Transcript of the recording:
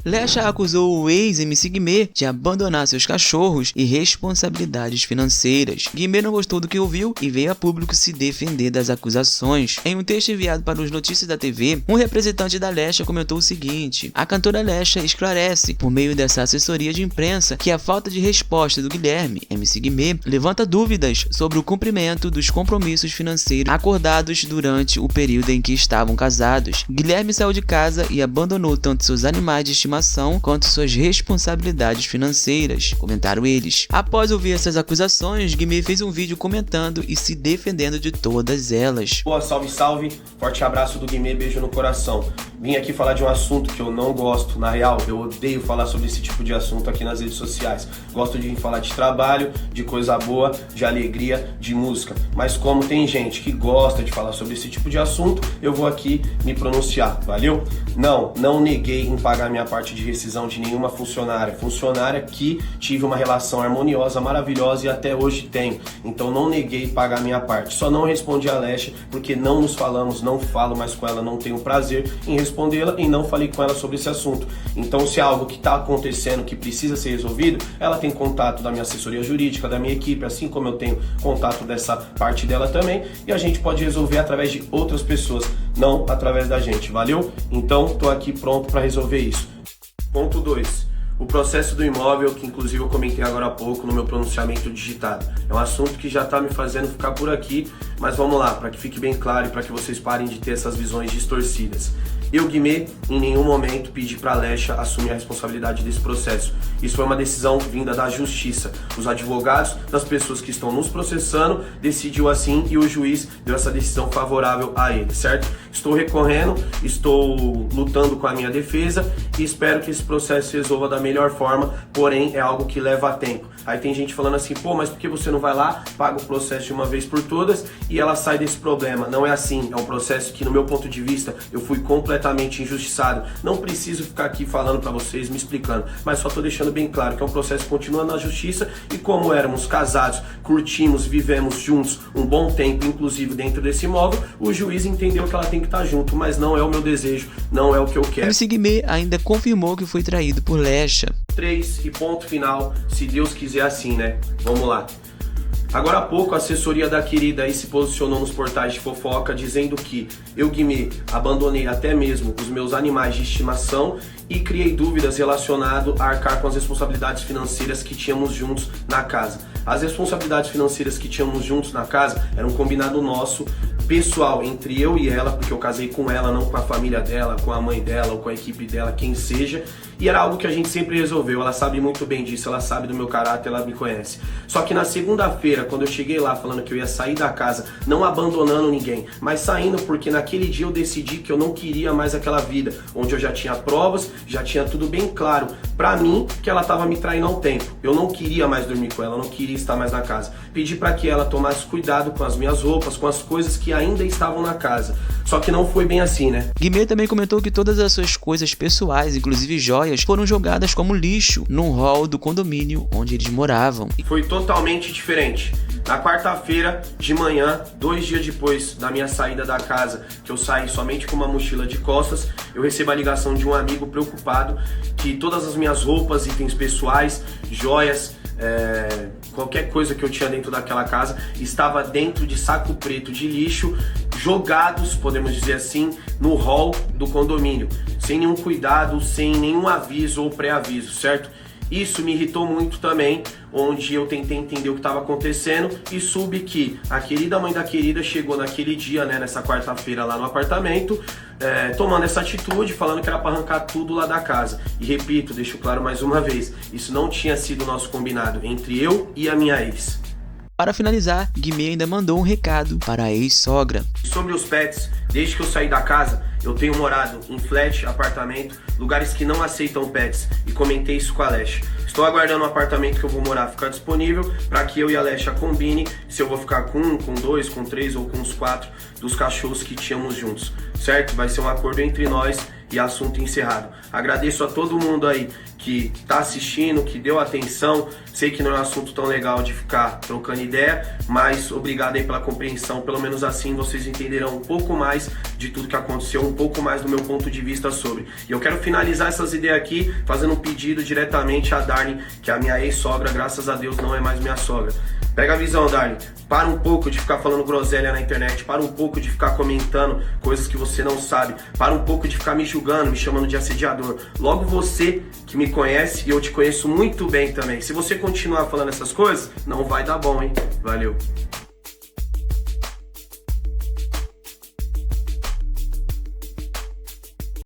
Lesha acusou o ex-MC Guimê de abandonar seus cachorros e responsabilidades financeiras. Guimê não gostou do que ouviu e veio a público se defender das acusações. Em um texto enviado para os Notícias da TV, um representante da Lesha comentou o seguinte: a cantora Lesha esclarece, por meio dessa assessoria de imprensa, que a falta de resposta do Guilherme, MC Guimê, levanta dúvidas sobre o cumprimento dos compromissos financeiros acordados durante o período em que estavam casados. Guilherme saiu de casa e abandonou tanto seus animais de estimação quanto suas responsabilidades financeiras, comentaram eles. Após ouvir essas acusações, Guimê fez um vídeo comentando e se defendendo de todas elas. Boa, salve, salve, forte abraço do Guimê, beijo no coração. Vim aqui falar de um assunto que eu não gosto, na real, eu odeio falar sobre esse tipo de assunto aqui nas redes sociais. Gosto de falar de trabalho, de coisa boa, de alegria, de música. Mas como tem gente que gosta de falar sobre esse tipo de assunto, eu vou aqui me pronunciar, valeu? Não neguei em pagar minha parte de rescisão de nenhuma funcionária que tive uma relação harmoniosa, maravilhosa e até hoje tenho. Então não neguei pagar minha parte. Só não respondi a Lesha porque não nos falamos, não falo mais com ela, não tenho prazer em respondê-la e não falei com ela sobre esse assunto. Então se é algo que está acontecendo, que precisa ser resolvido, ela tem contato da minha assessoria jurídica, da minha equipe, assim como eu tenho contato dessa parte dela também, e a gente pode resolver através de outras pessoas, não através da gente, valeu? Então tô aqui pronto para resolver isso. Ponto 2. O processo do imóvel, que inclusive eu comentei agora há pouco no meu pronunciamento digitado. É um assunto que já está me fazendo ficar por aqui, mas vamos lá, para que fique bem claro e para que vocês parem de ter essas visões distorcidas. Eu, Guimê, em nenhum momento pedi para a Lesha assumir a responsabilidade desse processo. Isso foi uma decisão vinda da justiça. Os advogados das pessoas que estão nos processando decidiu assim e o juiz deu essa decisão favorável a ele, certo? Estou recorrendo, estou lutando com a minha defesa e espero que esse processo se resolva da melhor forma, porém é algo que leva tempo. Aí tem gente falando assim, pô, mas por que você não vai lá, paga o processo de uma vez por todas e ela sai desse problema? Não é assim, é um processo que no meu ponto de vista eu fui completamente injustiçado. Não preciso ficar aqui falando pra vocês, me explicando, mas só tô deixando bem claro que é um processo que continua na justiça e como éramos casados, curtimos, vivemos juntos um bom tempo, inclusive dentro desse imóvel, o juiz entendeu que ela tem que estar junto, mas não é o meu desejo, não é o que eu quero. MC Guimê ainda confirmou que foi traído por Lesha. 3 e ponto final, se Deus quiser assim, né? Vamos lá. Agora há pouco a assessoria da querida aí se posicionou nos portais de fofoca dizendo que eu, Guimê, abandonei até mesmo os meus animais de estimação e criei dúvidas relacionado a arcar com as responsabilidades financeiras que tínhamos juntos na casa. As responsabilidades financeiras que tínhamos juntos na casa eram um combinado nosso, pessoal, entre eu e ela, porque eu casei com ela, não com a família dela, com a mãe dela ou com a equipe dela, quem seja, e era algo que a gente sempre resolveu. Ela sabe muito bem disso, ela sabe do meu caráter, ela me conhece. Só que na segunda-feira, quando eu cheguei lá falando que eu ia sair da casa, não abandonando ninguém, mas saindo porque naquele dia eu decidi que eu não queria mais aquela vida, onde eu já tinha provas, já tinha tudo bem claro pra mim que ela tava me traindo há um tempo. Eu não queria mais dormir com ela, eu não queria estar mais na casa. Pedi pra que ela tomasse cuidado com as minhas roupas, com as coisas que ainda estavam na casa. Só que não foi bem assim, né? Guimê também comentou que todas as suas coisas pessoais, inclusive joias, foram jogadas como lixo num hall do condomínio onde eles moravam. Foi totalmente diferente. Na quarta-feira de manhã, 2 dias depois da minha saída da casa, que eu saí somente com uma mochila de costas, eu recebo a ligação de um amigo preocupado que todas as minhas roupas, itens pessoais, joias, qualquer coisa que eu tinha dentro daquela casa estava dentro de saco preto de lixo, jogados, podemos dizer assim, no hall do condomínio, sem nenhum cuidado, sem nenhum aviso ou pré-aviso, certo? Isso me irritou muito também, onde eu tentei entender o que estava acontecendo e soube que a querida mãe da querida chegou naquele dia, né, nessa quarta-feira lá no apartamento, tomando essa atitude, falando que era para arrancar tudo lá da casa. E repito, deixo claro mais uma vez, isso não tinha sido o nosso combinado entre eu e a minha ex. Para finalizar, Guimê ainda mandou um recado para a ex-sogra. Sobre os pets, desde que eu saí da casa, eu tenho morado em flat, apartamento, lugares que não aceitam pets, e comentei isso com a Lesha. Estou aguardando um apartamento que eu vou morar ficar disponível para que eu e a Lesha combine se eu vou ficar com 1, com 2, com 3 ou com os 4 dos cachorros que tínhamos juntos, certo? Vai ser um acordo entre nós e assunto encerrado. Agradeço a todo mundo aí que tá assistindo, que deu atenção. Sei que não é um assunto tão legal de ficar trocando ideia, mas obrigado aí pela compreensão. Pelo menos assim vocês entenderão um pouco mais de tudo que aconteceu, um pouco mais do meu ponto de vista sobre. E eu quero finalizar essas ideias aqui fazendo um pedido diretamente a Darlene, que é a minha ex-sogra, graças a Deus não é mais minha sogra. Pega a visão, Darlene. Para um pouco de ficar falando groselha na internet. Para um pouco de ficar comentando coisas que você não sabe. Para um pouco de ficar me julgando, me chamando de assediador. Logo você que me conhece, e eu te conheço muito bem também. Se você continuar falando essas coisas, não vai dar bom, hein? Valeu.